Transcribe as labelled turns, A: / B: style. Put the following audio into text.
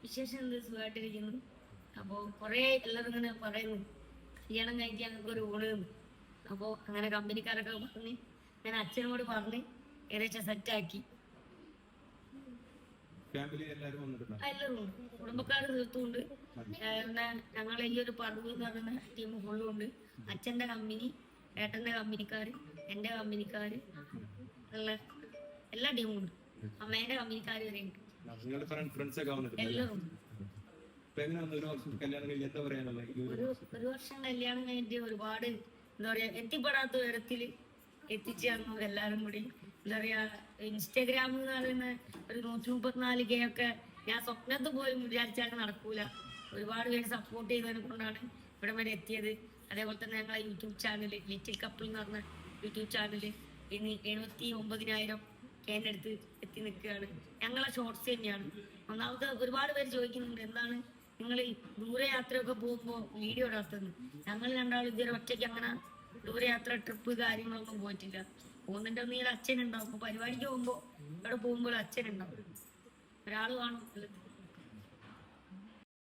A: വിശേഷം എന്ത് സുഖമായിട്ടിരിക്കുന്നു. അപ്പോ കൊറേ എല്ലാവരും ഇങ്ങനെ പറയുന്നു കല്യാണം കഴിക്കാൻ ഞങ്ങൾക്ക് ഒരു ഊണ്. അപ്പോ അങ്ങനെ കമ്പനിക്കാരൊക്കെ പറഞ്ഞ് ഞാൻ അച്ഛനോട് പറഞ്ഞ് ഏകദേശം സെറ്റാക്കി. എല്ലാവരും ഉണ്ട്, കുടുംബക്കാർ തീർത്തുണ്ട്. പിന്നെ ഞങ്ങളെ ഈ ഒരു പറവ് എന്ന് പറയുന്ന ടീം ഫുള്ളും ഉണ്ട്. അച്ഛന്റെ കമ്പനി, ഏട്ടന്റെ കമ്പനിക്കാര്, എന്റെ കമ്പനിക്കാര്, എല്ലാ ടീമും ഉണ്ട്. അമ്മേന്റെ കമ്പനിക്കാര് വരെ ഉണ്ട്. എല്ലാവരും ഒരു വർഷം കല്യാണം കഴിഞ്ഞിട്ട് ഒരുപാട് എന്താ പറയാ എത്തിപ്പെടാത്ത ഉയരത്തില് എത്തിച്ചു തന്നു എല്ലാരും കൂടി. എന്താ പറയാ ഇൻസ്റ്റാഗ്രാം എന്ന് പറയുന്ന ഒരു 134K ഒക്കെ ഞാൻ സ്വപ്നത്ത് പോലും വിചാരിച്ചാൽ നടക്കൂല. ഒരുപാട് പേര് സപ്പോർട്ട് ചെയ്തതിനെ കൊണ്ടാണ് ഇവിടെ വരെ എത്തിയത്. അതേപോലെ തന്നെ ഞങ്ങളെ യൂട്യൂബ് ചാനൽ ലിറ്റിൽ കപ്പിൾ എന്ന് പറഞ്ഞ യൂട്യൂബ് ചാനല് ഇനി 79,000K അടുത്ത് എത്തി നിൽക്കുകയാണ്. ഞങ്ങളെ ഷോർട്സ് തന്നെയാണ്. ഒന്നാമത് ഒരുപാട് പേര് ചോദിക്കുന്നുണ്ട് എന്താണ് നിങ്ങൾ ദൂരയാത്രയൊക്കെ പോകുമ്പോൾ വീഡിയോ ഇടാത്തത്. ഞങ്ങൾ രണ്ടാളും ഇതുവരെ ഒറ്റയ്ക്ക് അങ്ങനെ ദൂരയാത്ര ട്രിപ്പ് കാര്യങ്ങളൊന്നും പോയിട്ടില്ല. പോകുന്നതിന്റെ ഒന്നും അച്ഛനുണ്ടാവും. പരിപാടിക്ക് പോകുമ്പോൾ അവിടെ പോകുമ്പോൾ അച്ഛനുണ്ടാവും, ഒരാൾ കാണും.